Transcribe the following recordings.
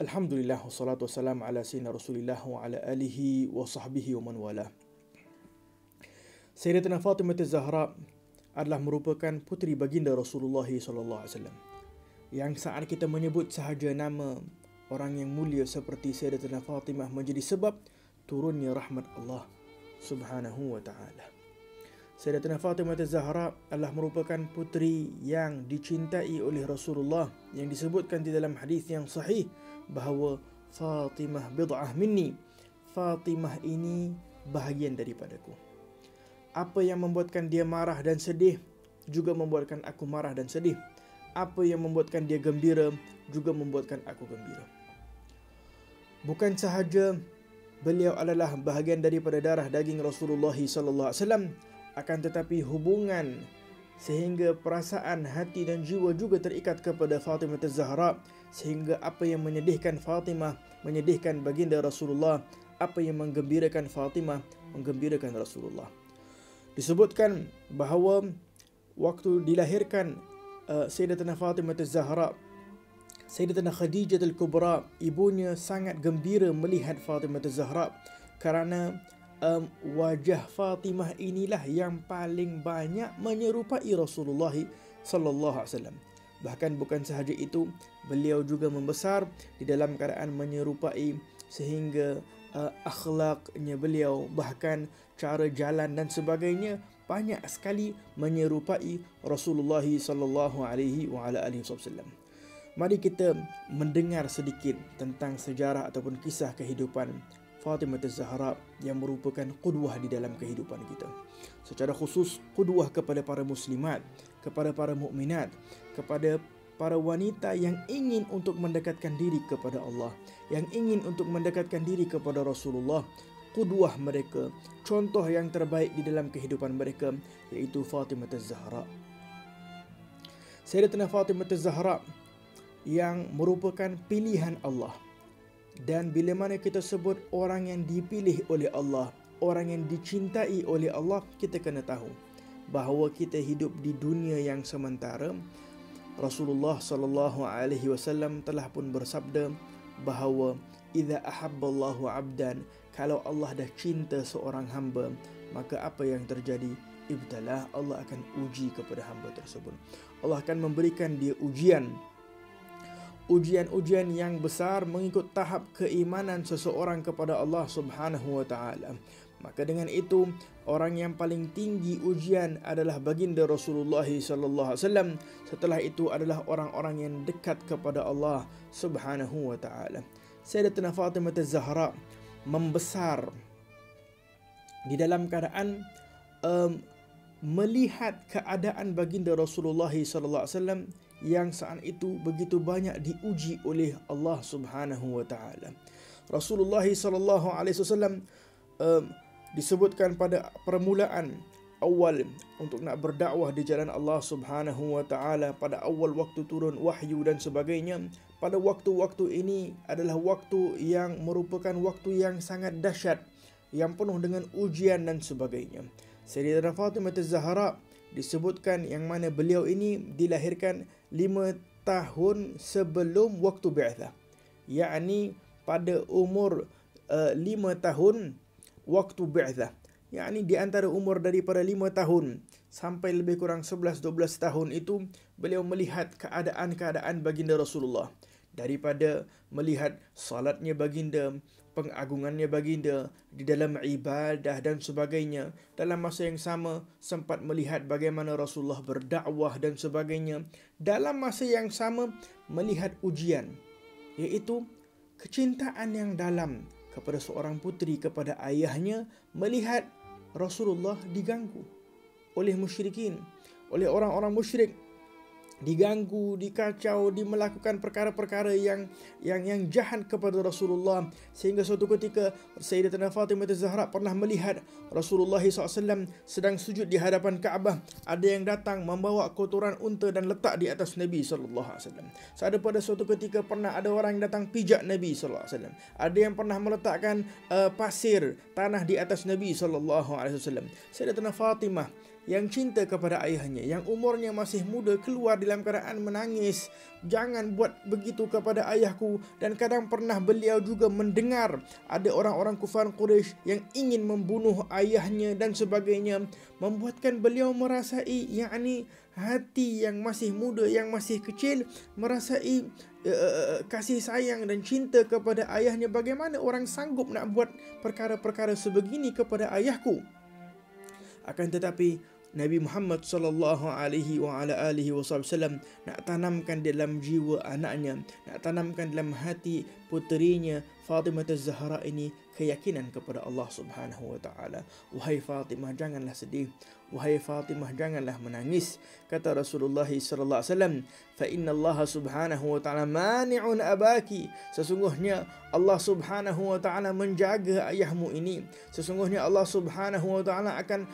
Alhamdulillah, wassalatu wassalamu ala sayyidina Rasulillah wa ala alihi wa sahbihi wa man wala. Sayyidatina Fatimah Az-Zahra adalah merupakan puteri baginda Rasulullah sallallahu alaihi wasallam. Yang saat kita menyebut sahaja nama orang yang mulia seperti Sayyidatina Fatimah menjadi sebab turunnya rahmat Allah Subhanahu wa taala. Sayyidatina Fatimah Az-Zahra adalah merupakan puteri yang dicintai oleh Rasulullah yang disebutkan di dalam hadis yang sahih bahawa Fatimah bid'ah minni. Fatimah ini bahagian daripadaku. Apa yang membuatkan dia marah dan sedih juga membuatkan aku marah dan sedih. Apa yang membuatkan dia gembira juga membuatkan aku gembira. Bukan sahaja beliau adalah bahagian daripada darah daging Rasulullah sallallahu alaihi wasallam, akan tetapi hubungan sehingga perasaan hati dan jiwa juga terikat kepada Fatimah Az-Zahra, sehingga apa yang menyedihkan Fatimah menyedihkan baginda Rasulullah, apa yang menggembirakan Fatimah menggembirakan Rasulullah. Disebutkan bahawa waktu dilahirkan Sayyidatina Fatimah Az-Zahra, Sayyidatina Khadijah Al-Kubra, ibunya sangat gembira melihat Fatimah Az-Zahra kerana wajah Fatimah inilah yang paling banyak menyerupai Rasulullah sallallahu alaihi wasallam. Bahkan bukan sahaja itu, beliau juga membesar di dalam keadaan menyerupai, sehingga akhlaknya beliau, bahkan cara jalan dan sebagainya banyak sekali menyerupai Rasulullah sallallahu alaihi wasallam. Mari kita mendengar sedikit tentang sejarah ataupun kisah kehidupan Fatimah Az-Zahra yang merupakan qudwah di dalam kehidupan kita. Secara khusus qudwah kepada para muslimat, kepada para mukminat, kepada para wanita yang ingin untuk mendekatkan diri kepada Allah, yang ingin untuk mendekatkan diri kepada Rasulullah. Qudwah mereka, contoh yang terbaik di dalam kehidupan mereka, iaitu Fatimah Az-Zahra. Sayyidatina Fatimah Az-Zahra yang merupakan pilihan Allah. Dan bila mana kita sebut orang yang dipilih oleh Allah, orang yang dicintai oleh Allah, kita kena tahu bahawa kita hidup di dunia yang sementara. Rasulullah sallallahu alaihi wasallam telah pun bersabda bahawa idza ahabballahu 'abdan, kalau Allah dah cinta seorang hamba, maka apa yang terjadi? Ibtalah, Allah akan uji kepada hamba tersebut. Allah akan memberikan dia ujian-ujian yang besar mengikut tahap keimanan seseorang kepada Allah Subhanahu wa taala. Maka dengan itu, orang yang paling tinggi ujian adalah baginda Rasulullah sallallahu alaihi wasallam. Setelah itu adalah orang-orang yang dekat kepada Allah Subhanahu wa taala. Sayyidatina Fatimah Az-Zahra membesar di dalam keadaan melihat keadaan baginda Rasulullah sallallahu alaihi wasallam yang saat itu begitu banyak diuji oleh Allah Subhanahu wa taala. Rasulullah sallallahu alaihi wasallam disebutkan pada permulaan awal untuk nak berdakwah di jalan Allah Subhanahu wa taala, pada awal waktu turun wahyu dan sebagainya. Pada waktu-waktu ini adalah waktu yang merupakan waktu yang sangat dahsyat, yang penuh dengan ujian dan sebagainya. Sayyidatina Fatimah Az-Zahra disebutkan yang mana beliau ini dilahirkan 5 tahun sebelum waktu bi'athah, yakni pada umur 5 tahun waktu bi'athah, yakni di antara umur daripada 5 tahun sampai lebih kurang 11-12 tahun itu beliau melihat keadaan-keadaan baginda Rasulullah, daripada melihat salatnya baginda, pengagungannya baginda di dalam ibadah dan sebagainya. Dalam masa yang sama sempat melihat bagaimana Rasulullah berdakwah dan sebagainya. Dalam masa yang sama melihat ujian, iaitu kecintaan yang dalam kepada seorang puteri kepada ayahnya, melihat Rasulullah diganggu oleh musyrikin, oleh orang-orang musyrik, diganggu, dikacau, melakukan perkara-perkara yang jahat kepada Rasulullah, sehingga suatu ketika Sayyidatina Fatimah Az-Zahra pernah melihat Rasulullah SAW sedang sujud di hadapan Kaabah. Ada yang datang membawa kotoran unta dan letak di atas Nabi SAW. Ada pada suatu ketika pernah ada orang yang datang pijak Nabi SAW. Ada yang pernah meletakkan pasir, tanah di atas Nabi SAW. Sayyidatina Fatimah yang cinta kepada ayahnya, yang umurnya masih muda, keluar dalam keadaan menangis. Jangan buat begitu kepada ayahku. Dan kadang pernah beliau juga mendengar ada orang-orang kufar Quraisy yang ingin membunuh ayahnya dan sebagainya, membuatkan beliau merasai yakni hati yang masih muda, yang masih kecil, merasai kasih sayang dan cinta kepada ayahnya. Bagaimana orang sanggup nak buat perkara-perkara sebegini kepada ayahku? Akan tetapi Nabi Muhammad sallallahu alaihi wasallam nak tanamkan dalam jiwa anaknya, nak tanamkan dalam hati puterinya Fatimah Az-Zahra ini keyakinan kepada Allah Subhanahu wa taala. Wahai Fatimah, janganlah sedih. Wahai Fatimah, janganlah menangis. Kata Rasulullah sallallahu alaihi wasallam, fa inna Allah Subhanahu wa taala mani'un abaki. Sesungguhnya Allah Subhanahu wa taala menjaga ayahmu ini. Sesungguhnya Allah Subhanahu wa taala akan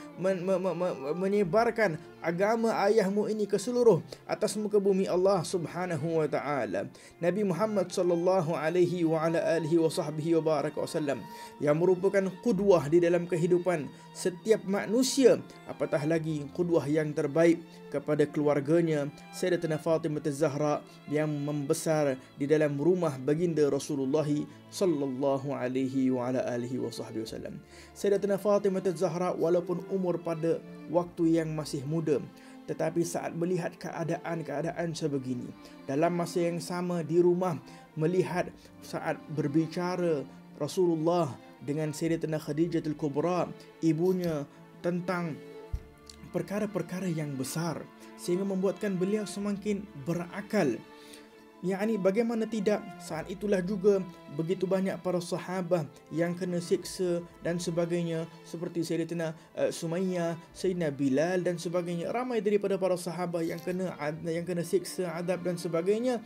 menyebarkan agama ayahmu ini ke seluruh atas muka bumi Allah Subhanahu wa taala. Nabi Muhammad sallallahu alaihi wasallam yang merupakan qudwah di dalam kehidupan setiap manusia, apatah lagi qudwah yang terbaik kepada keluarganya Sayyidatina Fatimah Az-Zahra yang membesar di dalam rumah baginda Rasulullah sallallahu alaihi wasallam. Sayyidatina Fatimah Az-Zahra walaupun umur pada waktu yang masih muda, tetapi saat melihat keadaan sebegini, dalam masa yang sama di rumah melihat saat berbicara Rasulullah dengan Sayyidatina Khadijatul Kubra, ibunya, tentang perkara-perkara yang besar, sehingga membuatkan beliau semakin berakal. yakni bagaimana tidak, saat itulah juga begitu banyak para sahabat yang kena siksa dan sebagainya, seperti Sayyidatina Sumayyah, Sayyidina Bilal dan sebagainya. Ramai daripada para sahabat yang kena siksa, adab dan sebagainya,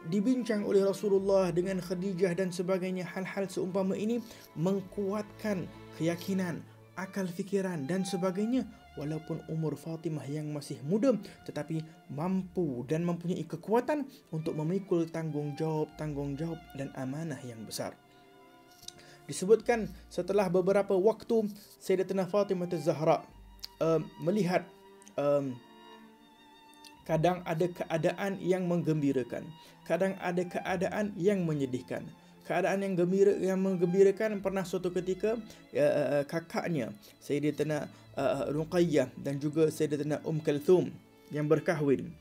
dibincang oleh Rasulullah dengan Khadijah dan sebagainya. Hal-hal seumpama ini mengkuatkan keyakinan, akal fikiran dan sebagainya. Walaupun umur Fatimah yang masih muda, tetapi mampu dan mempunyai kekuatan untuk memikul tanggungjawab dan amanah yang besar. Disebutkan setelah beberapa waktu Sayyidatina Fatimah Az-Zahra melihat kadang ada keadaan yang menggembirakan, kadang ada keadaan yang menyedihkan. Keadaan yang menggembirakan, pernah suatu ketika kakaknya Sayyidatina Ruqayyah dan juga Sayyidatina Kalthum yang berkahwin.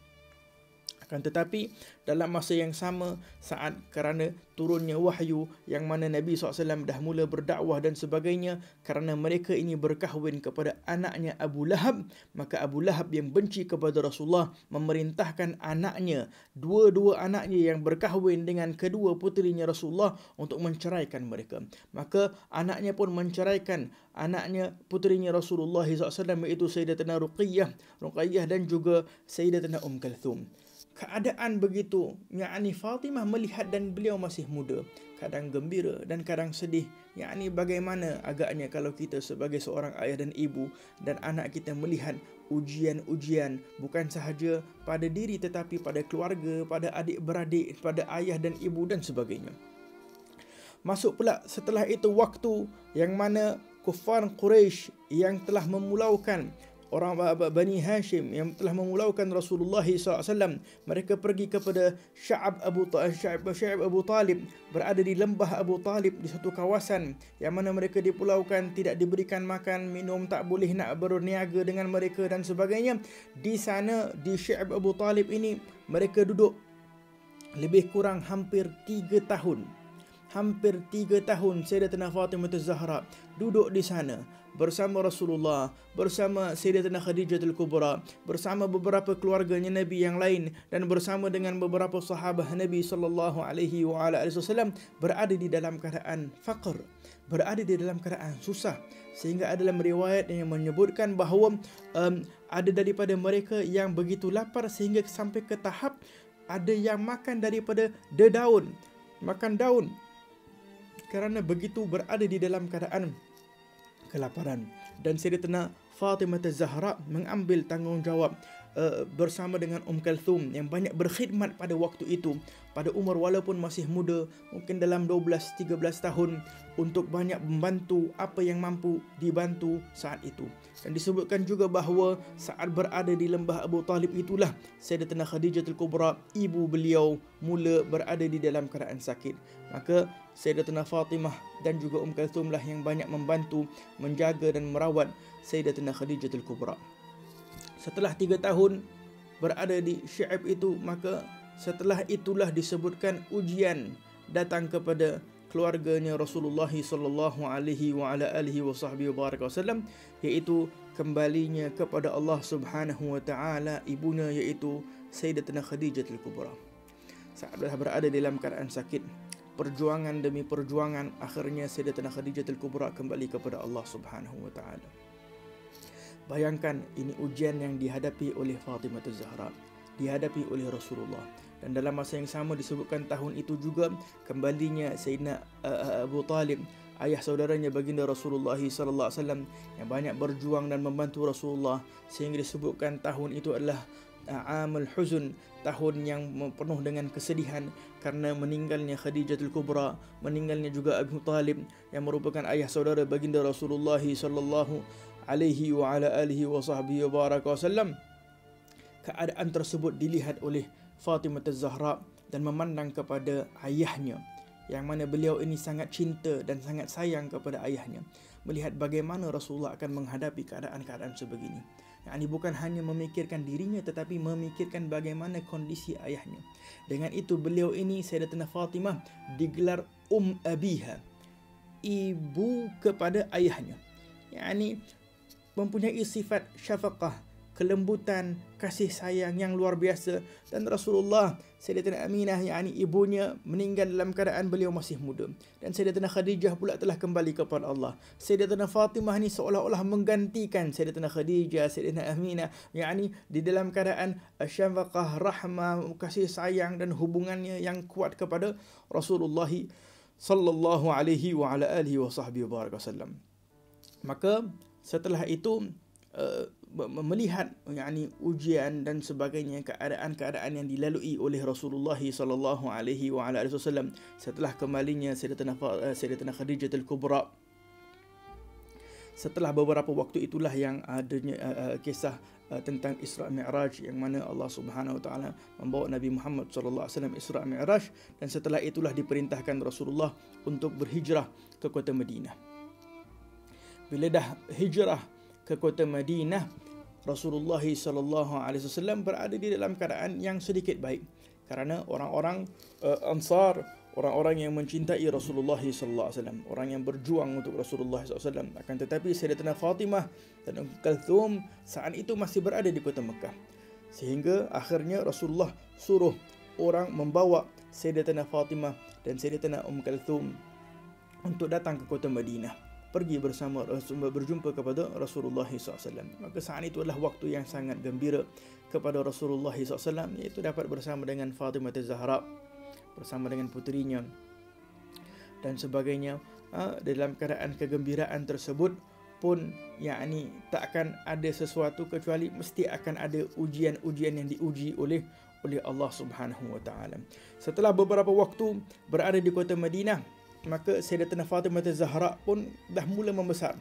Akan tetapi dalam masa yang sama, saat kerana turunnya wahyu yang mana Nabi SAW dah mula berdakwah dan sebagainya, kerana mereka ini berkahwin kepada anaknya Abu Lahab, maka Abu Lahab yang benci kepada Rasulullah memerintahkan anaknya, dua-dua anaknya yang berkahwin dengan kedua puterinya Rasulullah, untuk menceraikan mereka. Maka anaknya pun menceraikan anaknya puterinya Rasulullah SAW, iaitu Sayyidatina Ruqayyah dan juga Sayyidatina Kalthum. Keadaan begitu, yakni Fatimah melihat dan beliau masih muda, kadang gembira dan kadang sedih. Yakni bagaimana agaknya kalau kita sebagai seorang ayah dan ibu dan anak kita melihat ujian-ujian bukan sahaja pada diri tetapi pada keluarga, pada adik-beradik, pada ayah dan ibu dan sebagainya. Masuk pula setelah itu waktu yang mana kufar Quraisy yang telah memulaukan, orang Bani Hashim yang telah memulaukan Rasulullah SAW, mereka pergi kepada Sya'ab Abu Talib, berada di lembah Abu Talib, di satu kawasan yang mana mereka dipulaukan, tidak diberikan makan, minum, tak boleh nak berniaga dengan mereka dan sebagainya. Di sana, di Sya'ab Abu Talib ini, mereka duduk lebih kurang hampir 3 tahun. Hampir 3 tahun Sayyidatina Fatimah Az-Zahra duduk di sana bersama Rasulullah, bersama Sayyidatina Khadijatul Kubra, bersama beberapa keluarganya Nabi yang lain, dan bersama dengan beberapa sahabat Nabi sallallahu alaihi wasallam, berada di dalam keadaan faqr, berada di dalam keadaan susah. Sehingga ada dalam riwayat yang menyebutkan bahawa ada daripada mereka yang begitu lapar sehingga sampai ke tahap ada yang makan daripada dedaun, makan daun, kerana begitu berada di dalam keadaan kelaparan. Dan Sayyidatina Fatimah Az-Zahra mengambil tanggungjawab bersama dengan Kalthum yang banyak berkhidmat pada waktu itu, pada umur walaupun masih muda, mungkin dalam 12-13 tahun, untuk banyak membantu apa yang mampu dibantu saat itu. Dan disebutkan juga bahawa saat berada di lembah Abu Talib itulah Sayyidatina Khadijatul Kubra, ibu beliau, mula berada di dalam keadaan sakit. Maka Sayyidatina Fatimah dan juga Kalthum lah yang banyak membantu, menjaga dan merawat Sayyidatina Khadijatul Kubra. Setelah 3 tahun berada di Syi'ab itu, maka setelah itulah disebutkan ujian datang kepada keluarganya Rasulullah sallallahu alaihi wasallam, iaitu kembalinya kepada Allah Subhanahu wa taala ibunya, iaitu Sayyidatina Khadijatul Kubra. Saat berada dalam keadaan sakit, perjuangan demi perjuangan, akhirnya Sayyidatina Khadijatul Kubra kembali kepada Allah Subhanahu wa taala. Bayangkan, ini ujian yang dihadapi oleh Fatimah Az-Zahra, dihadapi oleh Rasulullah. Dan dalam masa yang sama disebutkan tahun itu juga kembalinya Sayyidina Abu Talib, ayah saudaranya baginda Rasulullah sallallahu alaihi wasallam, yang banyak berjuang dan membantu Rasulullah, sehingga disebutkan tahun itu adalah Amul Huzun, tahun yang penuh dengan kesedihan karena meninggalnya Khadijatul Kubra, meninggalnya juga Abu Talib yang merupakan ayah saudara baginda Rasulullah sallallahu alaihi wasallam. Keadaan tersebut dilihat oleh Fatimah Az-Zahra dan memandang kepada ayahnya, yang mana beliau ini sangat cinta dan sangat sayang kepada ayahnya, melihat bagaimana Rasulullah akan menghadapi keadaan-keadaan sebegini. Yang ini bukan hanya memikirkan dirinya, tetapi memikirkan bagaimana kondisi ayahnya. Dengan itu beliau ini, Sayyidatina Fatimah, digelar Abiha, ibu kepada ayahnya. Yani mempunyai sifat syafaqah, kelembutan, kasih sayang yang luar biasa. Dan Rasulullah, Sayyidatina Aminah, yakni ibunya, meninggal dalam keadaan beliau masih muda. Dan Sayyidatina Khadijah pula telah kembali kepada Allah. Sayyidatina Fatimah ni seolah-olah menggantikan Sayyidatina Khadijah, Sayyidatina Aminah, yakni di dalam keadaan syafaqah, rahmah, kasih sayang dan hubungannya yang kuat kepada Rasulullah sallallahu alaihi wasallam. Maka setelah itu melihat yakni ujian dan sebagainya, keadaan-keadaan yang dilalui oleh Rasulullah sallallahu alaihi wasallam setelah kembalinya Sayyidatina Khadijatul Kubra. Setelah beberapa waktu itulah yang adanya kisah tentang Isra Mi'raj, yang mana Allah Subhanahu wa taala membawa Nabi Muhammad sallallahu alaihi wasallam Isra Mi'raj, dan setelah itulah diperintahkan Rasulullah untuk berhijrah ke kota Madinah. Bila dah hijrah ke kota Madinah, Rasulullah sallallahu alaihi wasallam berada di dalam keadaan yang sedikit baik, kerana orang-orang Ansar, orang-orang yang mencintai Rasulullah sallallahu alaihi wasallam, orang yang berjuang untuk Rasulullah sallallahu alaihi wasallam. Akan tetapi Sayyidatina Fatimah dan Kalthum saat itu masih berada di kota Mekah, sehingga akhirnya Rasulullah suruh orang membawa Sayyidatina Fatimah dan Sayyidatina Kalthum untuk datang ke kota Madinah, pergi bersama berjumpa kepada Rasulullah SAW. Maka saat itu adalah waktu yang sangat gembira kepada Rasulullah SAW, iaitu dapat bersama dengan Fatimah Az-Zahra, bersama dengan puterinya dan sebagainya. Dalam keadaan kegembiraan tersebut pun, yakni tak akan ada sesuatu kecuali mesti akan ada ujian-ujian yang diuji oleh Allah Subhanahu wa taala. Setelah beberapa waktu berada di kota Madinah, maka Sayyidatina Fatimah Az-Zahra pun dah mula membesar.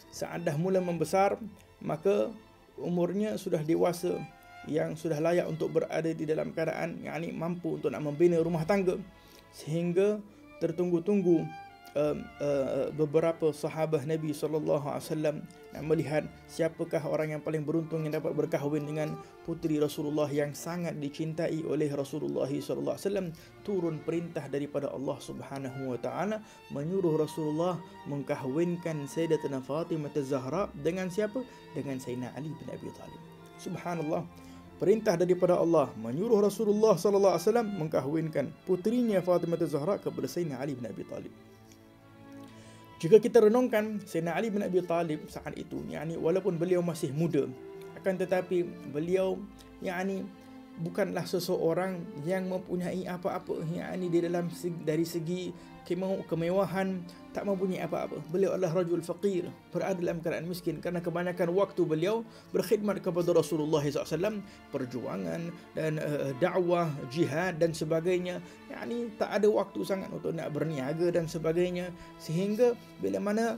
Saat dah mula membesar, maka umurnya sudah dewasa, yang sudah layak untuk berada di dalam keadaan yakni mampu untuk nak membina rumah tangga. Sehingga tertunggu-tunggu beberapa sahabat Nabi SAW nak melihat siapakah orang yang paling beruntung yang dapat berkahwin dengan puteri Rasulullah yang sangat dicintai oleh Rasulullah SAW. Turun perintah daripada Allah Subhanahu wa taala menyuruh Rasulullah mengkahwinkan Sayyidatina Fatimah Az-Zahra dengan siapa? Dengan Sayyidina Ali bin Abi Talib. Subhanallah, perintah daripada Allah menyuruh Rasulullah SAW mengkahwinkan puterinya Fatimah Az-Zahra kepada Sayyidina Ali bin Abi Talib. Jika kita renungkan, Sayyidina Ali bin Abi Talib saat itu, yakni walaupun beliau masih muda, akan tetapi beliau yakni bukanlah seseorang yang mempunyai apa-apa, yakni di dalam dari segi kemewahan tak mempunyai apa-apa. Beliau adalah rajul faqir, berada dalam keadaan miskin kerana kebanyakan waktu beliau berkhidmat kepada Rasulullah SAW, perjuangan dan dakwah, jihad dan sebagainya. Yakni tak ada waktu sangat untuk nak berniaga dan sebagainya, sehingga bila mana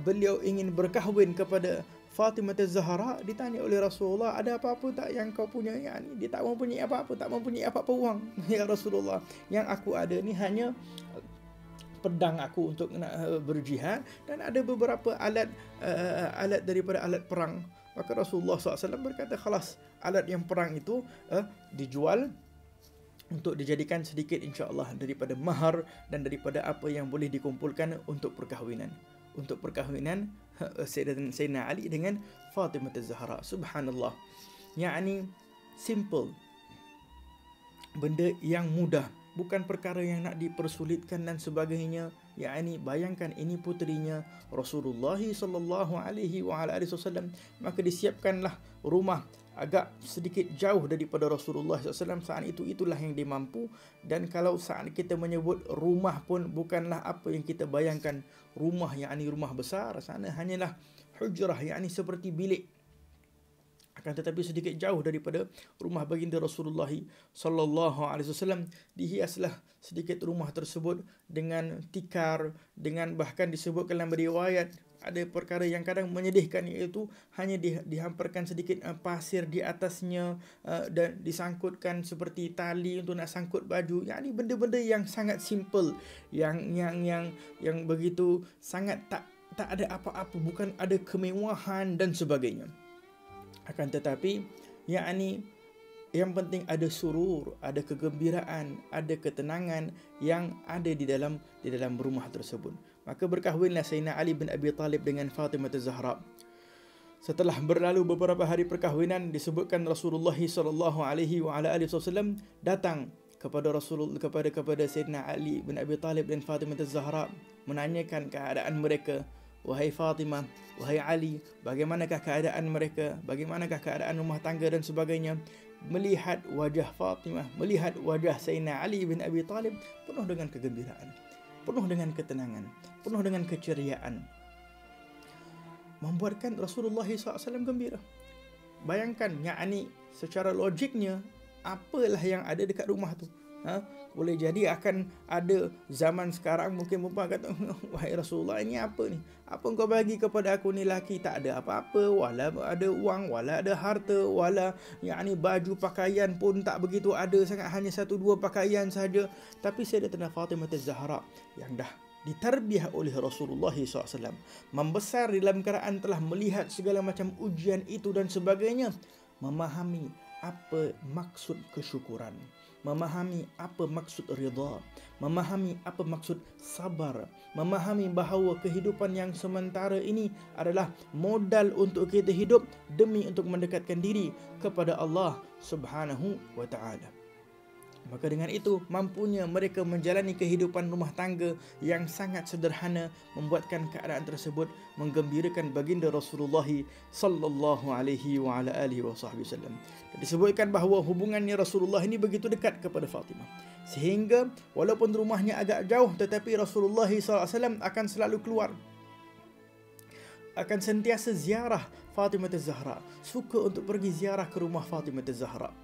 beliau ingin berkahwin kepada Fatimah Az-Zahra, ditanya oleh Rasulullah, ada apa-apa tak yang kau punya? Yani dia tak mempunyai apa-apa, tak mempunyai apa-apa wang. Ya Rasulullah, yang aku ada ni hanya pedang aku untuk nak berjihad, dan ada beberapa alat daripada alat perang. Maka Rasulullah SAW berkata, khalas, alat yang perang itu dijual untuk dijadikan sedikit insya-Allah daripada mahar dan daripada apa yang boleh dikumpulkan untuk perkahwinan. Untuk perkahwinan Sayyidina Ali dengan Fatimah Az-Zahra. Subhanallah. Yakni simple. Benda yang mudah, bukan perkara yang nak dipersulitkan dan sebagainya. Yakni bayangkan ini puterinya Rasulullah sallallahu alaihi wasallam, maka disiapkanlah rumah agak sedikit jauh daripada Rasulullah SAW. Saat itulah yang dia mampu. Dan kalau saat kita menyebut rumah pun bukanlah apa yang kita bayangkan rumah, yakni rumah besar. Sana hanyalah hujrah, yakni seperti bilik, akan tetapi sedikit jauh daripada rumah baginda Rasulullah SAW. Dihiaslah sedikit rumah tersebut dengan tikar, dengan bahkan disebutkan dalam riwayat ada perkara yang kadang menyedihkan, iaitu hanya dihamparkan sedikit pasir di atasnya dan disangkutkan seperti tali untuk nak sangkut baju. Yakni benda-benda yang sangat simple, yang begitu sangat tak ada apa-apa, bukan ada kemewahan dan sebagainya. Akan tetapi yakni yang penting ada surur, ada kegembiraan, ada ketenangan yang ada di dalam rumah tersebut. Maka berkahwinlah Sayyidina Ali bin Abi Talib dengan Fatimah Az-Zahra. Setelah berlalu beberapa hari perkahwinan, disebutkan Rasulullah SAW datang kepada Sayyidina Ali bin Abi Talib dan Fatimah Az-Zahra, menanyakan keadaan mereka. Wahai Fatimah, wahai Ali, bagaimanakah keadaan mereka? Bagaimanakah keadaan rumah tangga dan sebagainya? Melihat wajah Fatimah, melihat wajah Sayyidina Ali bin Abi Talib penuh dengan kegembiraan, penuh dengan ketenangan, penuh dengan keceriaan, membuatkan Rasulullah SAW gembira. Bayangkan, yakni secara logiknya, apalah yang ada dekat rumah tu? Boleh jadi akan ada zaman sekarang mungkin perempuan kata, wahai Rasulullah, ini apa ni? Apa kau bagi kepada aku ni laki? Tak ada apa-apa, wala ada wang, wala ada harta, wala yakni baju pakaian pun tak begitu ada sangat, hanya 1-2 pakaian saja. Tapi Sayyidatina Fatimah Az-Zahra yang dah ditarbiah oleh Rasulullah SAW, membesar dalam keadaan telah melihat segala macam ujian itu dan sebagainya, memahami apa maksud kesyukuran, memahami apa maksud rida, memahami apa maksud sabar, memahami bahawa kehidupan yang sementara ini adalah modal untuk kita hidup demi untuk mendekatkan diri kepada Allah Subhanahu wa taala. Maka dengan itu mampunya mereka menjalani kehidupan rumah tangga yang sangat sederhana, membuatkan keadaan tersebut menggembirakan baginda Rasulullah sallallahu alaihi wa ala alihi wasallam. Disebutkan bahawa hubungannya Rasulullah ini begitu dekat kepada Fatimah, sehingga walaupun rumahnya agak jauh, tetapi Rasulullah SAW akan selalu keluar, akan sentiasa ziarah Fatimah Az-Zahra, suka untuk pergi ziarah ke rumah Fatimah Az-Zahra.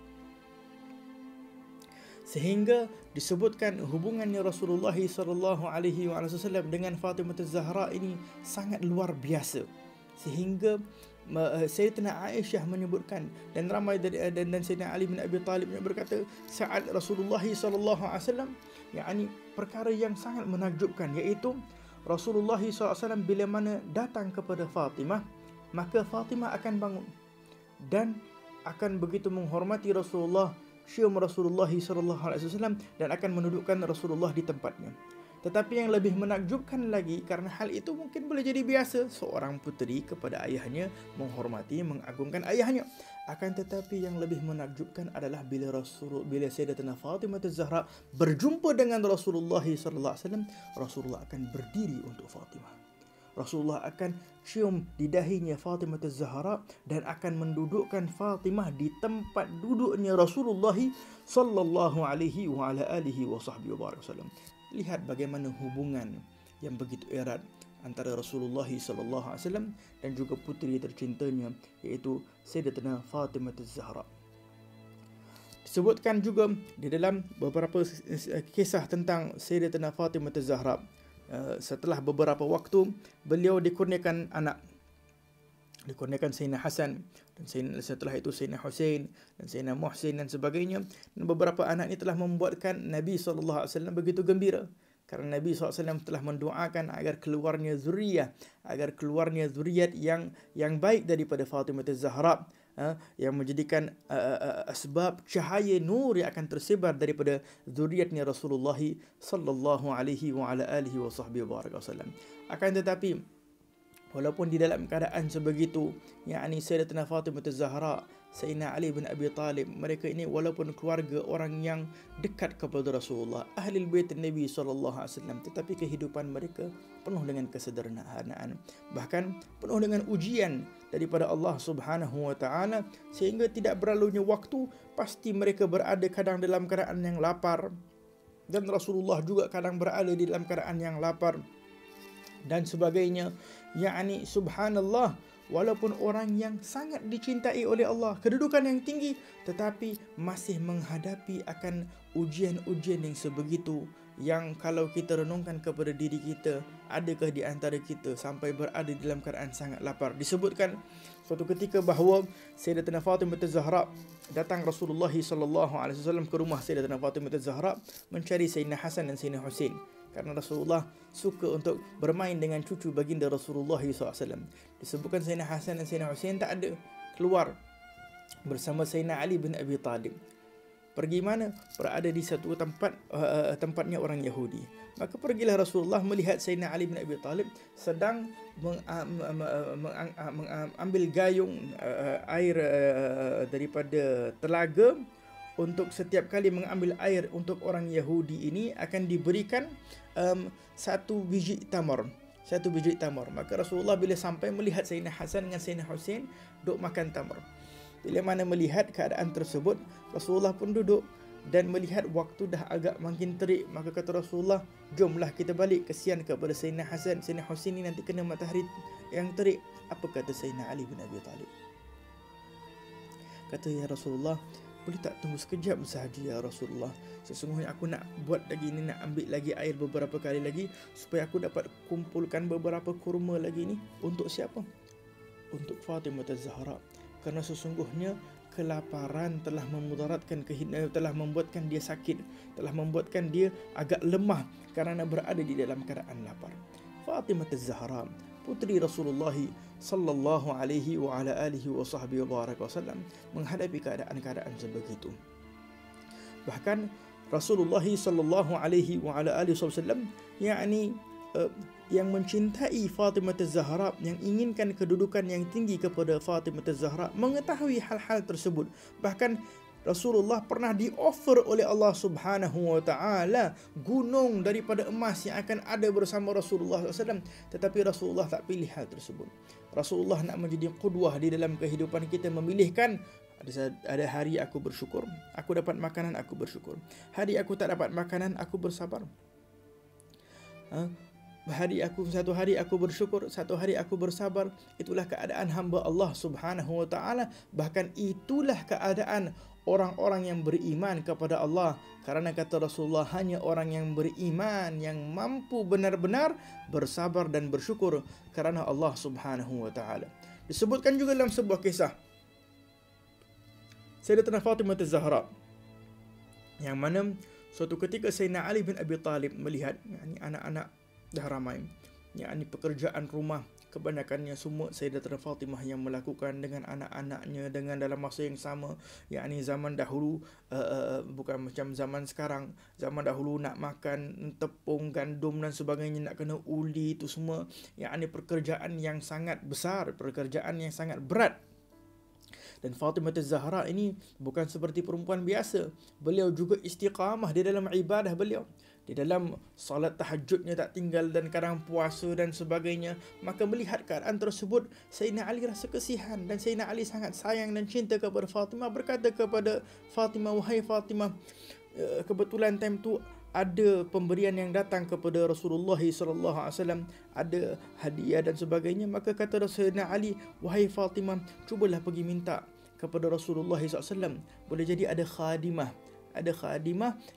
Sehingga disebutkan hubungannya Rasulullah SAW dengan Fatimah Az-Zahra ini sangat luar biasa, sehingga Sayyidina Aisyah menyebutkan, dan ramai dan Sayyidina Ali bin Abi Talib berkata, saat Rasulullah SAW, yakni perkara yang sangat menakjubkan, iaitu Rasulullah SAW bila mana datang kepada Fatimah, maka Fatimah akan bangun dan akan begitu menghormati Rasulullah, syium Rasulullah SAW, dan akan menudukkan Rasulullah di tempatnya. Tetapi yang lebih menakjubkan lagi, kerana hal itu mungkin boleh jadi biasa, seorang puteri kepada ayahnya menghormati, mengagungkan ayahnya. Akan tetapi yang lebih menakjubkan adalah bila Sayyidatina Fatimah Az-Zahra berjumpa dengan Rasulullah SAW, Rasulullah akan berdiri untuk Fatimah. Rasulullah akan cium di dahinya Fatimah Az-Zahra dan akan mendudukkan Fatimah di tempat duduknya Rasulullah sallallahu alaihi wa ala alihi wa sahbihi wasallam. Lihat bagaimana hubungan yang begitu erat antara Rasulullah sallallahu alaihi wasallam dan juga puteri tercintanya, iaitu Sayyidatina Fatimah Az-Zahra. Disebutkan juga di dalam beberapa kisah tentang Sayyidatina Fatimah Az-Zahra, setelah beberapa waktu beliau dikurniakan anak, dikurniakan Sayyidina Hasan, dan setelah itu Sayyidina Husain dan Sayyidina Muhsin dan sebagainya. Dan beberapa anak ini telah membuatkan Nabi SAW begitu gembira, kerana Nabi SAW telah mendoakan agar keluarnya zuriat yang baik daripada Fatimah Az-Zahra, yang menjadikan asbab cahaya nur yang akan tersebar daripada zuriatnya Rasulullah sallallahu alaihi wa ala alihi wa sahbihi wasallam. Akan tetapi walaupun di dalam keadaan sebegitu, yakni Sayyidatina Fatimah Az-Zahra, Sayyidina Ali bin Abi Talib, mereka ini walaupun keluarga orang yang dekat kepada Rasulullah, ahli bait Nabi sallallahu alaihi wasallam, tetapi kehidupan mereka penuh dengan kesederhanaan, bahkan penuh dengan ujian daripada Allah Subhanahu wa taala, sehingga tidak berlalunya waktu pasti mereka berada kadang dalam keadaan yang lapar, dan Rasulullah juga kadang berada di dalam keadaan yang lapar dan sebagainya. Yakni subhanallah, walaupun orang yang sangat dicintai oleh Allah, kedudukan yang tinggi, tetapi masih menghadapi akan ujian-ujian yang sebegitu, yang kalau kita renungkan kepada diri kita, adakah di antara kita sampai berada dalam keadaan sangat lapar? Disebutkan suatu ketika bahawa Sayyidatina Fatimah Az-Zahra datang Rasulullah SAW ke rumah Sayyidatina Fatimah Az-Zahra mencari Sayyidina Hasan dan Sayyidina Husain, kerana Rasulullah suka untuk bermain dengan cucu baginda Rasulullah SAW. Disebutkan Sayyidina Hasan dan Sayyidina Husain tak ada, keluar bersama Sayyidina Ali bin Abi Talib. Pergi mana? Berada di satu tempat, tempatnya orang Yahudi. Maka pergilah Rasulullah melihat Sayyidina Ali bin Abi Talib sedang mengambil gayung air daripada telaga. Untuk setiap kali mengambil air untuk orang Yahudi ini akan diberikan satu biji tamar. Maka Rasulullah bila sampai melihat Sayyidina Hasan dengan Sayyidina Husain duduk makan tamar. Bila mana melihat keadaan tersebut, Rasulullah pun duduk dan melihat waktu dah agak makin terik. Maka kata Rasulullah, jomlah kita balik, kesian kepada Sayyidina Hasan, Sayyidina Husain ni nanti kena matahari yang terik. Apa kata Sayyidina Ali bin Abi Talib? Kata, ya Rasulullah, boleh tak tunggu sekejap sahaja ya Rasulullah? Sesungguhnya aku nak buat lagi ni, nak ambil lagi air beberapa kali lagi, supaya aku dapat kumpulkan beberapa kurma lagi ni. Untuk siapa? Untuk Fatimah Az-Zahra. Kerana sesungguhnya kelaparan telah memudaratkan, telah membuatkan dia sakit, telah membuatkan dia agak lemah kerana berada di dalam keadaan lapar. Fatimah Az-Zahra, puteri Rasulullah sallallahu alaihi wa ala alihi wa sahbihi wasallam, menghadapi keadaan-keadaan sebegitu. Bahkan Rasulullah sallallahu alaihi wa ala alihi wasallam, yakni yang mencintai Fatimah Az-Zahra, yang inginkan kedudukan yang tinggi kepada Fatimah Az-Zahra, mengetahui hal-hal tersebut. Bahkan Rasulullah pernah di-offer oleh Allah Subhanahu wa taala gunung daripada emas yang akan ada bersama Rasulullah SAW, tetapi Rasulullah tak pilih hal tersebut. Rasulullah nak menjadi qudwah di dalam kehidupan kita, memilihkan ada hari aku bersyukur, aku dapat makanan, aku bersyukur. Hari aku tak dapat makanan, aku bersabar. Satu hari aku bersyukur, satu hari aku bersabar. Itulah keadaan hamba Allah Subhanahu wa taala. Bahkan itulah keadaan orang-orang yang beriman kepada Allah. Karena kata Rasulullah, hanya orang yang beriman yang mampu benar-benar bersabar dan bersyukur kerana Allah Subhanahu wa taala. Disebutkan juga dalam sebuah kisah Sayyidatina Fatimah Az-Zahra, yang mana suatu ketika Sayyidina Ali bin Abi Talib melihat anak-anak dah ramai, yakni pekerjaan rumah kebanyakannya semua Sayyidatina Fatimah yang melakukan dengan anak-anaknya, dengan dalam masa yang sama. Yakni zaman dahulu bukan macam zaman sekarang. Zaman dahulu nak makan tepung, gandum dan sebagainya, nak kena uli, itu semua yakni pekerjaan yang sangat besar, pekerjaan yang sangat berat. Dan Fatimah Az-Zahra ini bukan seperti perempuan biasa. Beliau juga istiqamah di dalam ibadah beliau. Di dalam salat tahajudnya tak tinggal dan kadang puasa dan sebagainya. Maka melihat keadaan tersebut, Sayyidina Ali rasa kesihan dan Sayyidina Ali sangat sayang dan cinta kepada Fatimah. Berkata kepada Fatimah, wahai Fatimah, kebetulan time tu ada pemberian yang datang kepada Rasulullah SAW, ada hadiah dan sebagainya. Maka kata Sayyidina Ali, wahai Fatimah, cubalah pergi minta kepada Rasulullah SAW, boleh jadi ada khadimah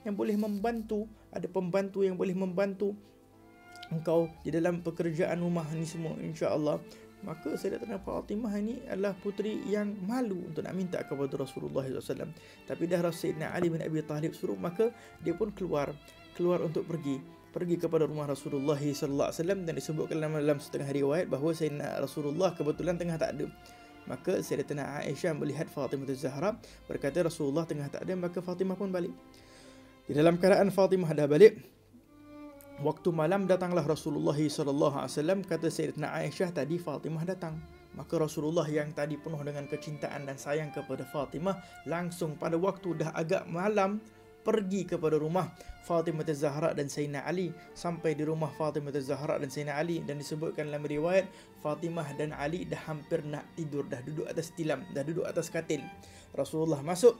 yang boleh membantu, ada pembantu yang boleh membantu engkau di dalam pekerjaan rumah ni semua, insya-Allah. Maka Sayyidatina Fatimah ini adalah puteri yang malu untuk nak minta kepada Rasulullah SAW. Tapi dah Sayyidina Ali bin Abi Talib suruh, maka dia pun keluar untuk pergi kepada rumah Rasulullah SAW. Dan disebutkan dalam setengah riwayat bahawa Sayyidina Rasulullah kebetulan tengah tak ada. Maka Sayyidatina Aisyah melihat Fatimah Az-Zahra, berkata Rasulullah tengah tak ada, maka Fatimah pun balik. Di dalam keadaan Fatimah dah balik, waktu malam datanglah Rasulullah SAW. Kata Sayyidatina Aisyah, tadi Fatimah datang. Maka Rasulullah yang tadi penuh dengan kecintaan dan sayang kepada Fatimah, langsung pada waktu dah agak malam pergi kepada rumah Fatimah Az-Zahra dan Sayyidina Ali. Sampai di rumah Fatimah Az-Zahra dan Sayyidina Ali, dan disebutkan dalam riwayat Fatimah dan Ali dah hampir nak tidur, dah duduk atas tilam, dah duduk atas katil. Rasulullah masuk,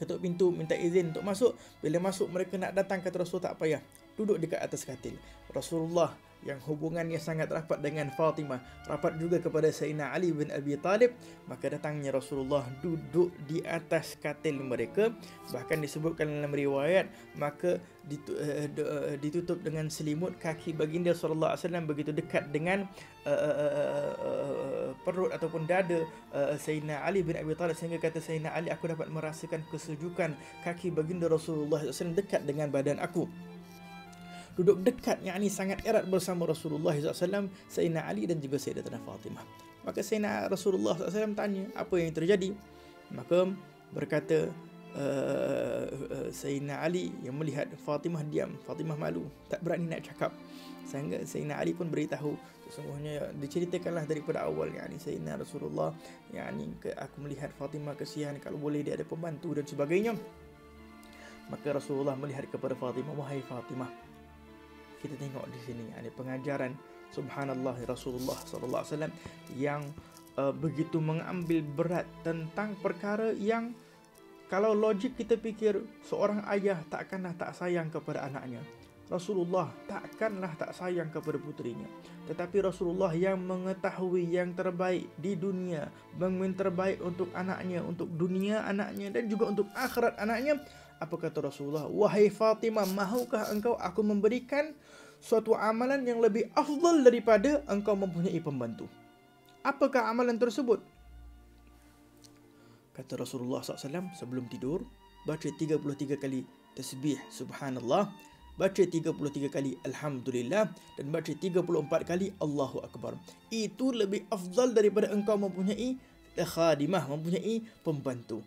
ketuk pintu, minta izin untuk masuk. Bila masuk mereka nak datang, kata Rasul tak payah, duduk dekat atas katil. Rasulullah yang hubungannya sangat rapat dengan Fatimah, rapat juga kepada Sayyidina Ali bin Abi Talib, maka datangnya Rasulullah duduk di atas katil mereka. Bahkan disebutkan dalam riwayat, maka ditutup dengan selimut kaki baginda SAW begitu dekat dengan perut ataupun dada Sayyidina Ali bin Abi Talib, sehingga kata Sayyidina Ali, aku dapat merasakan kesejukan kaki baginda Rasulullah SAW dekat dengan badan aku. Duduk dekat, yakni sangat erat bersama Rasulullah SAW, Sayyidina Ali dan juga Sayyidatina Fatimah. Maka Sayyidina Rasulullah SAW tanya, apa yang terjadi? Maka berkata Sayyidina Ali yang melihat Fatimah diam, Fatimah malu, tak berani nak cakap. Sehingga Sayyidina Ali pun beritahu, sesungguhnya diceritakanlah daripada awal, yakni Sayyidina Rasulullah, yakni aku melihat Fatimah kesian, kalau boleh dia ada pembantu dan sebagainya. Maka Rasulullah melihat kepada Fatimah, wahai Fatimah, kita tengok di sini ada pengajaran subhanallah Rasulullah SAW yang begitu mengambil berat tentang perkara yang kalau logik kita fikir seorang ayah takkanlah tak sayang kepada anaknya. Rasulullah takkanlah tak sayang kepada puterinya. Tetapi Rasulullah yang mengetahui yang terbaik di dunia, yang terbaik untuk anaknya, untuk dunia anaknya dan juga untuk akhirat anaknya. Apa kata Rasulullah? Wahai Fatimah, mahukah engkau aku memberikan suatu amalan yang lebih afdal daripada engkau mempunyai pembantu? Apakah amalan tersebut? Kata Rasulullah SAW, sebelum tidur, baca 33 kali tasbih subhanallah, baca 33 kali alhamdulillah, dan baca 34 kali Allahu Akbar. Itu lebih afdal daripada engkau mempunyai khadimah, mempunyai pembantu.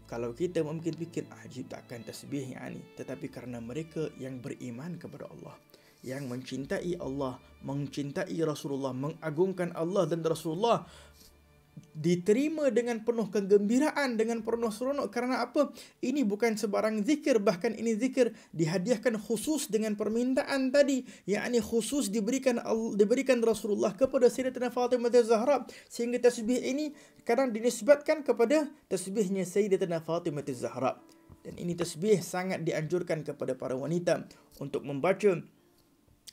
Kalau kita mungkin fikir, ajib takkan tasbih yani. Tetapi kerana mereka yang beriman kepada Allah, yang mencintai Allah, mencintai Rasulullah, mengagungkan Allah dan Rasulullah, diterima dengan penuh kegembiraan, dengan penuh seronok. Kerana apa? Ini bukan sebarang zikir, bahkan ini zikir dihadiahkan khusus dengan permintaan tadi, yakni khusus diberikan Rasulullah kepada Sayyidatina Fatimah Az-Zahra, sehingga tasbih ini kadang dinisbatkan kepada tasbihnya Sayyidatina Fatimah Az-Zahra. Dan ini tasbih sangat dianjurkan kepada para wanita untuk membaca,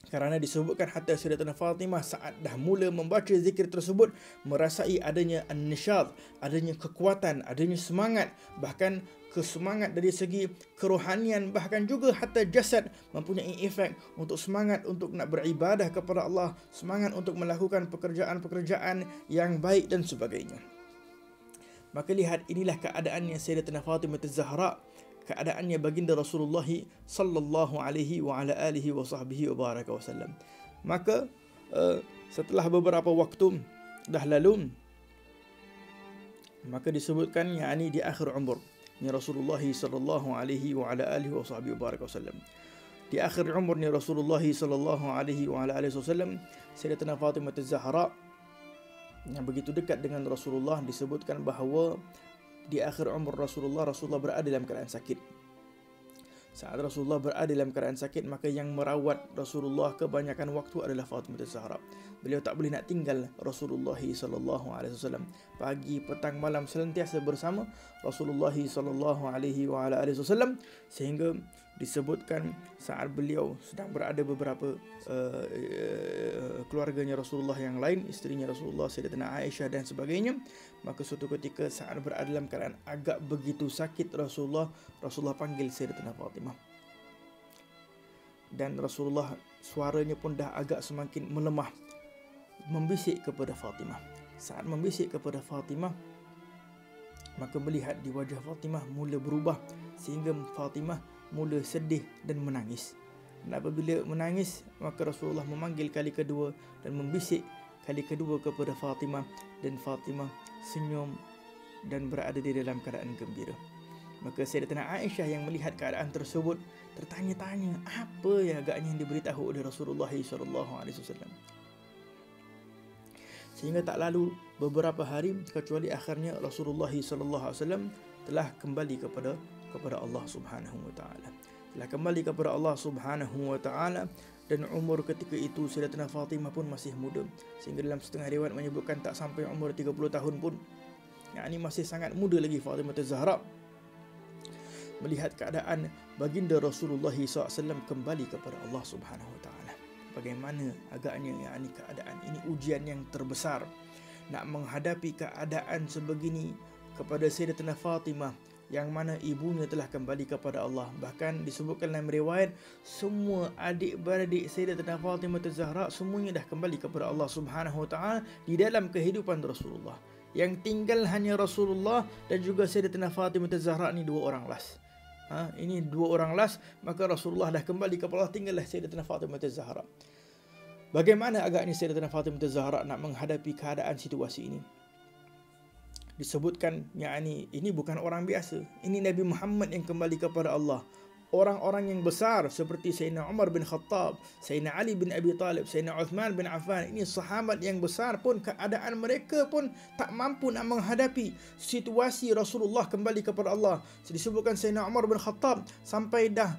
kerana disebutkan hatta Sayyidatina Fatimah saat dah mula membaca zikir tersebut merasai adanya an-nisyat, adanya kekuatan, adanya semangat, bahkan kesemangat dari segi kerohanian, bahkan juga hatta jasad mempunyai efek untuk semangat untuk nak beribadah kepada Allah, semangat untuk melakukan pekerjaan-pekerjaan yang baik dan sebagainya. Maka lihat, inilah keadaannya Sayyidatina Fatimah Az-Zahra, keadaannya baginda Rasulullah sallallahu alaihi wa ala alihi wa sahbihi wa baraka wasallam. Maka setelah beberapa waktu dah lalu, maka disebutkan yakni di akhir umur ni Rasulullah sallallahu alaihi wa ala alihi wa sahbihi wa baraka wasallam. Di akhir umur ni Rasulullah sallallahu alaihi wa ala alihi wasallam, Sayyidatina Fatimah Az-Zahra yang begitu dekat dengan Rasulullah. Disebutkan bahawa di akhir umur Rasulullah berada dalam keadaan sakit. Saat Rasulullah berada dalam keadaan sakit, maka yang merawat Rasulullah kebanyakan waktu adalah Fatimah Az-Zahra. Beliau tak boleh nak tinggal Rasulullah sallallahu alaihi wasallam. Pagi, petang, malam senantiasa bersama Rasulullah sallallahu alaihi wasallam, sehingga disebutkan saat beliau sedang berada beberapa keluarganya Rasulullah yang lain, isterinya Rasulullah, Sayyidatina Aisyah dan sebagainya, maka suatu ketika saat berada dalam keadaan agak begitu sakit Rasulullah panggil Sayyidatina Fatimah. Dan Rasulullah suaranya pun dah agak semakin melemah, membisik kepada Fatimah. Saat membisik kepada Fatimah, maka melihat di wajah Fatimah mula berubah, sehingga Fatimah mula sedih dan menangis. Dan apabila menangis, maka Rasulullah memanggil kali kedua dan membisik kali kedua kepada Fatimah, dan Fatimah senyum dan berada di dalam keadaan gembira. Maka Sayyidatina Aisyah yang melihat keadaan tersebut tertanya-tanya, apa yang agaknya yang diberitahu oleh Rasulullah SAW. Sehingga tak lalu beberapa hari, kecuali akhirnya Rasulullah SAW telah kembali kepada Allah Subhanahu wa taala. Telah kembali kepada Allah Subhanahu wa taala, dan umur ketika itu Sayyidatina Fatimah pun masih muda, sehingga dalam setengah riwayat menyebutkan tak sampai umur 30 tahun pun. Yakni masih sangat muda lagi Fatimah Az-Zahra. Melihat keadaan baginda Rasulullah SAW kembali kepada Allah Subhanahu wa taala, bagaimana agaknya yakni keadaan ini, ujian yang terbesar, nak menghadapi keadaan sebegini kepada Sayyidatina Fatimah, yang mana ibunya telah kembali kepada Allah. Bahkan disebutkan dalam riwayat, semua adik-beradik Sayyidatina Fatimah Az-Zahra semuanya dah kembali kepada Allah Subhanahu wa taala di dalam kehidupan Rasulullah. Yang tinggal hanya Rasulullah dan juga Sayyidatina Fatimah Az-Zahra, ni dua orang las. Ini dua orang las, maka Rasulullah dah kembali kepada Allah, tinggallah Sayyidatina Fatimah Az-Zahra. Bagaimana agaknya Sayyidatina Fatimah Az-Zahra nak menghadapi keadaan situasi ini? Disebutkan yakni ini bukan orang biasa, ini Nabi Muhammad yang kembali kepada Allah. Orang-orang yang besar seperti Sayyidina Umar bin Khattab, Sayyidina Ali bin Abi Talib, Sayyidina Uthman bin Affan, ini sahabat yang besar pun keadaan mereka pun tak mampu nak menghadapi situasi Rasulullah kembali kepada Allah. Disebutkan Sayyidina Umar bin Khattab sampai dah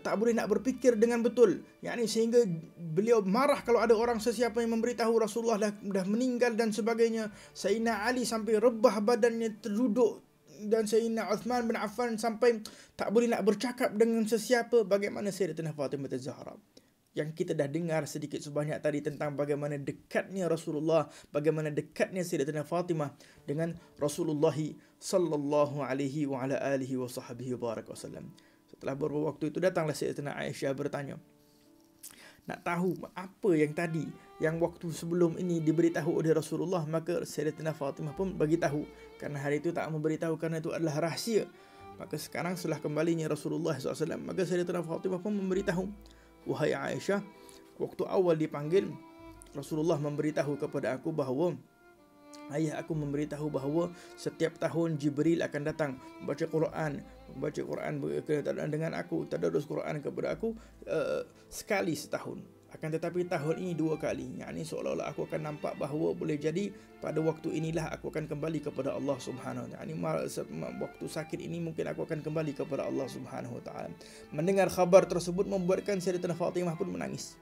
tak boleh nak berfikir dengan betul, yakni sehingga beliau marah kalau ada orang sesiapa yang memberitahu Rasulullah dah meninggal dan sebagainya. Sayyidina Ali sampai rebah badannya terduduk, dan Sayyidina Uthman bin Affan sampai tak boleh nak bercakap dengan sesiapa. Bagaimana Sayyidatina Fatimah Az-Zahra yang kita dah dengar sedikit sebanyak tadi tentang bagaimana dekatnya Rasulullah, bagaimana dekatnya Sayyidatina Fatimah dengan Rasulullah sallallahu alaihi wa ala alihi wa sahbihi wasallam. Setelah beberapa waktu itu datanglah Sayyidatina Aisyah bertanya, nak tahu apa yang tadi, yang waktu sebelum ini diberitahu oleh Rasulullah. Maka Sayyidatina Fatimah pun bagi tahu, kerana hari itu tak memberitahu kerana itu adalah rahsia. Maka sekarang setelah kembalinya Rasulullah SAW, maka Sayyidatina Fatimah pun memberitahu, wahai Aisyah, waktu awal dipanggil Rasulullah memberitahu kepada aku bahawa ayah aku memberitahu bahawa setiap tahun Jibril akan datang membaca Quran dengan aku, tadarus Quran kepada aku sekali setahun. Akan tetapi tahun ini 2 kali. Yakni seolah-olah aku akan nampak bahawa boleh jadi pada waktu inilah aku akan kembali kepada Allah Subhanahu wa taala. Yakni waktu sakit ini mungkin aku akan kembali kepada Allah Subhanahu wa taala. Mendengar khabar tersebut membuatkan Sayyidatina Fatimah pun menangis.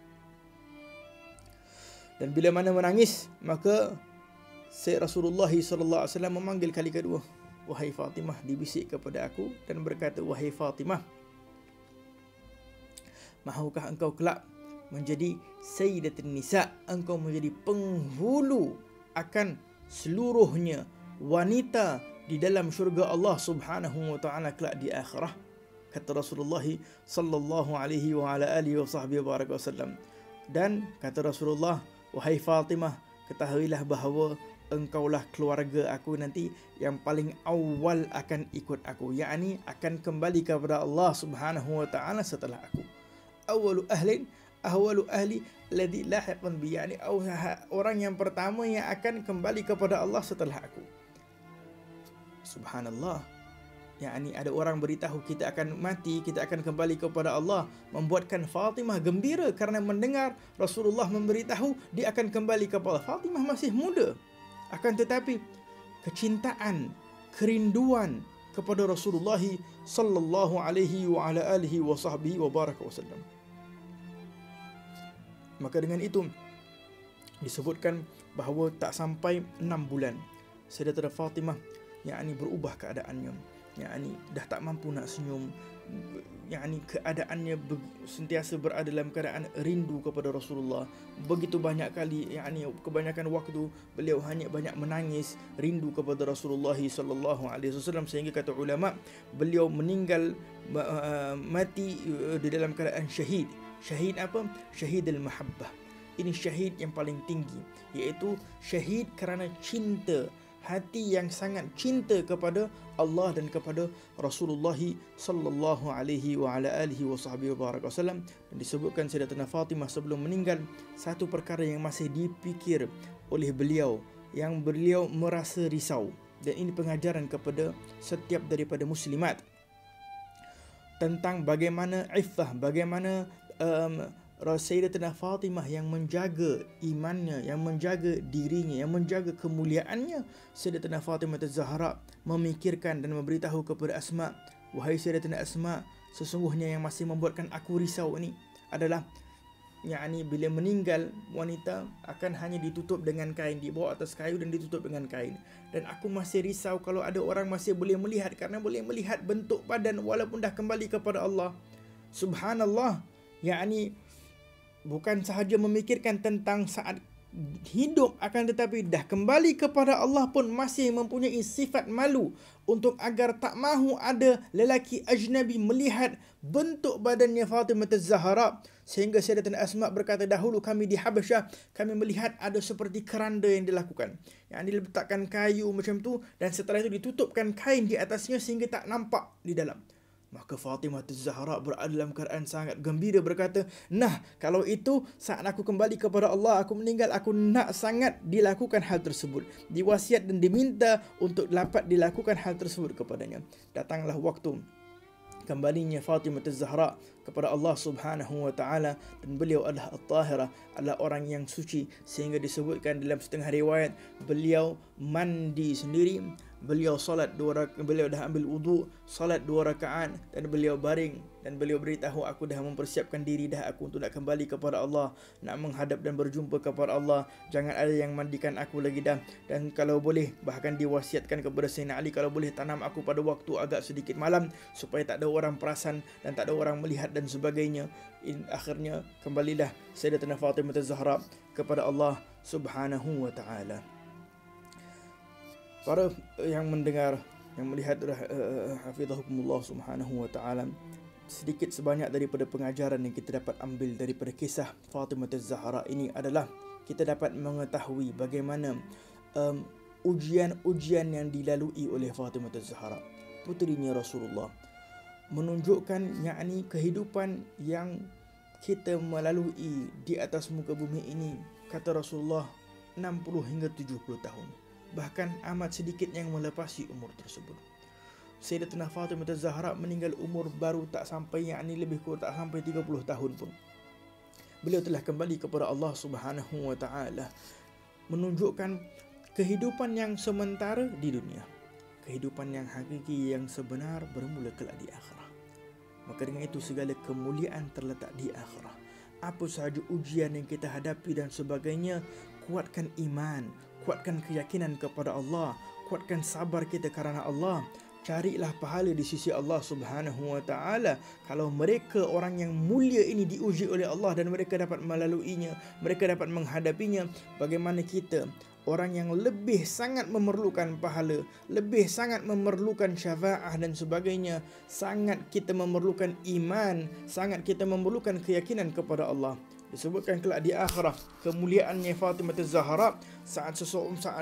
Dan bila mana menangis, maka Rasulullah SAW memanggil kali kedua, wahai Fatimah, dibisik kepada aku dan berkata, wahai Fatimah, mahukah engkau kelak menjadi Sayyidatin Nisa, engkau menjadi penghulu akan seluruhnya wanita di dalam syurga Allah Subhanahu wa taala kelak di akhirah, kata Rasulullah sallallahu alaihi wa ala alihi wasallam. Dan kata Rasulullah, wahai Fatimah, ketahuilah bahawa engkaulah keluarga aku nanti yang paling awal akan ikut aku, yakni akan kembali kepada Allah Subhanahu wa taala setelah aku. Awwalu ahli alladhi lahiqan bi, yakni orang yang pertama yang akan kembali kepada Allah setelah aku. Subhanallah. yakni ada orang beritahu kita akan mati, kita akan kembali kepada Allah, membuatkan Fatimah gembira kerana mendengar Rasulullah memberitahu dia akan kembali kepada Allah. Fatimah masih muda, akan tetapi kecintaan, kerinduan kepada Rasulullah sallallahu alaihi wa ala alihi wa sahbihi wa baraka wasallam. Maka dengan itu disebutkan bahawa tak sampai 6 bulan Sayyidatina Fatimah yakni berubah keadaannya, yakni dah tak mampu nak senyum, yakni keadaannya sentiasa berada dalam keadaan rindu kepada Rasulullah. Begitu banyak kali, yakni kebanyakan waktu beliau hanya banyak menangis rindu kepada Rasulullah sallallahu alaihi wasallam, sehingga kata ulama beliau meninggal mati di dalam keadaan syahid. Syahid apa? Syahid al-mahabbah. Ini syahid yang paling tinggi, iaitu syahid kerana cinta, hati yang sangat cinta kepada Allah dan kepada Rasulullah sallallahu alaihi wa ala alihi wa sahbihi wa baraka wasallam. Dan disebutkan Sayyidatina Fatimah sebelum meninggal, satu perkara yang masih dipikir oleh beliau, yang beliau merasa risau, dan ini pengajaran kepada setiap daripada muslimat tentang bagaimana iffah, bagaimana Sayyidatina Fatimah yang menjaga imannya, yang menjaga dirinya, yang menjaga kemuliaannya. Sayyidatina Fatimah Az-Zahra memikirkan dan memberitahu kepada Asma, wahai Sayyidatina Asma, sesungguhnya yang masih membuatkan aku risau ini adalah yakni bila meninggal wanita akan hanya ditutup dengan kain, dibawa atas kayu dan ditutup dengan kain. Dan aku masih risau kalau ada orang masih boleh melihat, kerana boleh melihat bentuk badan walaupun dah kembali kepada Allah. Subhanallah, yakni bukan sahaja memikirkan tentang saat hidup, akan tetapi dah kembali kepada Allah pun masih mempunyai sifat malu untuk agar tak mahu ada lelaki ajnabi melihat bentuk badannya Fatimah Az-Zahra. Sehingga Sayyidatina Asma berkata, dahulu kami di Habasyah, kami melihat ada seperti keranda yang dilakukan, yang diletakkan kayu macam tu, dan setelah itu ditutupkan kain di atasnya sehingga tak nampak di dalam. Maka Fatimah Az-Zahra berada dalam keadaan sangat gembira, berkata, nah kalau itu saat aku kembali kepada Allah, aku meninggal, aku nak sangat dilakukan hal tersebut. Diwasiat dan diminta untuk dapat dilakukan hal tersebut kepadanya. Datanglah waktu kembalinya Fatimah Az-Zahra kepada Allah Subhanahu wa taala, dan beliau adalah At-Tahirah, adalah orang yang suci, sehingga disebutkan dalam setengah riwayat beliau mandi sendiri, beliau salat 2 rakaat, beliau dah ambil wudu, salat 2 rakaat, dan beliau baring dan beliau beritahu, aku dah mempersiapkan diri dah aku untuk nak kembali kepada Allah, nak menghadap dan berjumpa kepada Allah. Jangan ada yang mandikan aku lagi dah, dan kalau boleh, bahkan diwasiatkan kepada Sayyidina Ali, kalau boleh tanam aku pada waktu agak sedikit malam supaya tak ada orang perasan dan tak ada orang melihat dan sebagainya. Akhirnya kembalilah Sayyidatina Fatimah Az-Zahra kepada Allah Subhanahu wa taala. Para yang mendengar, yang melihat hafizahukumullah subhanahu wa ta'ala, sedikit sebanyak daripada pengajaran yang kita dapat ambil daripada kisah Fatimah Az-Zahra ini adalah kita dapat mengetahui bagaimana ujian-ujian yang dilalui oleh Fatimah Az-Zahra, puterinya Rasulullah, menunjukkan yakni kehidupan yang kita melalui di atas muka bumi ini, kata Rasulullah, 60 hingga 70 tahun. Bahkan amat sedikit yang melepasi umur tersebut. Sayyidatina Fatimah Az-Zahra meninggal umur baru tak sampai, yakni lebih kurang tak sampai 30 tahun pun. Beliau telah kembali kepada Allah Subhanahu wa taala, menunjukkan kehidupan yang sementara di dunia. Kehidupan yang hakiki, yang sebenar bermula kelak di akhirat. Maka dengan itu segala kemuliaan terletak di akhirat. Apa sahaja ujian yang kita hadapi dan sebagainya, kuatkan iman, kuatkan keyakinan kepada Allah, kuatkan sabar kita kerana Allah. Carilah pahala di sisi Allah Subhanahu wa taala. Kalau mereka orang yang mulia ini diuji oleh Allah dan mereka dapat melaluinya, mereka dapat menghadapinya, bagaimana kita, orang yang lebih sangat memerlukan pahala, lebih sangat memerlukan syafaah dan sebagainya, sangat kita memerlukan iman, sangat kita memerlukan keyakinan kepada Allah. Disebutkan kelak di akhirat kemuliaannya Fatimah Az-Zahra, saat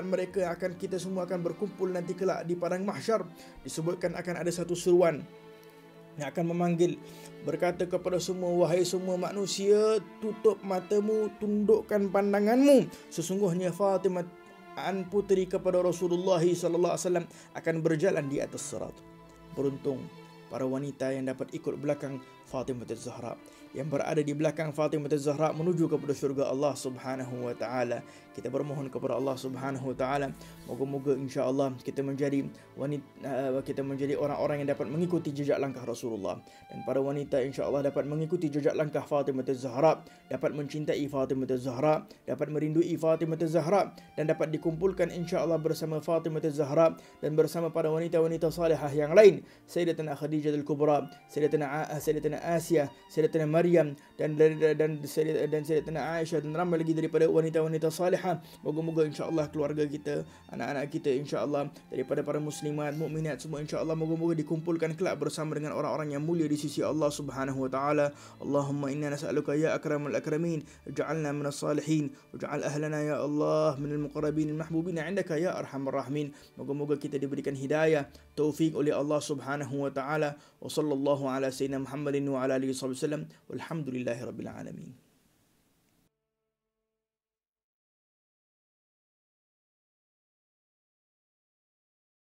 mereka akan, kita semua akan berkumpul nanti kelak di padang mahsyar. Disebutkan akan ada satu seruan yang akan memanggil, berkata kepada semua, wahai semua manusia, tutup matamu, tundukkan pandanganmu, sesungguhnya Fatimah puteri kepada Rasulullah sallallahu alaihi wasallam akan berjalan di atas sirat. beruntung para wanita yang dapat ikut belakang Fatimah Az-Zahra, yang berada di belakang Fatimah Az-Zahra menuju kepada syurga Allah Subhanahu wa taala. Kita bermohon kepada Allah Subhanahu wa taala, moga-moga insya-Allah kita menjadi orang-orang yang dapat mengikuti jejak langkah Rasulullah, dan para wanita insya-Allah dapat mengikuti jejak langkah Fatimah Az-Zahra, dapat mencintai Fatimah Az-Zahra, dapat merindui Fatimah Az-Zahra, dan dapat dikumpulkan insya-Allah bersama Fatimah Az-Zahra dan bersama para wanita-wanita salihah yang lain, Sayyidatina Khadijah Al-Kubra, Sayyidatina Asia, Sayyidatina Maryam, dan Sayyidatina Aisyah, dan ramai lagi daripada wanita-wanita salihah. Moga-moga insya-Allah keluarga kita, anak-anak kita insya-Allah, daripada para muslimat, mukminat semua insya-Allah, moga-moga dikumpulkan kelak bersama dengan orang-orang yang mulia di sisi Allah Subhanahu wa taala. Allahumma inna nas'aluka ya akramul akramin, ij'alna minas salihin, waj'al ahlana ya Allah minal muqarrabin mahbubin 'indaka ya arhamar rahimin. Moga-moga kita diberikan hidayah, taufik oleh Allah Subhanahu wa taala. Wa sallallahu ala sayyidina Muhammadin wa ala alihi wasallam. Walhamdulillahi rabbil alamin.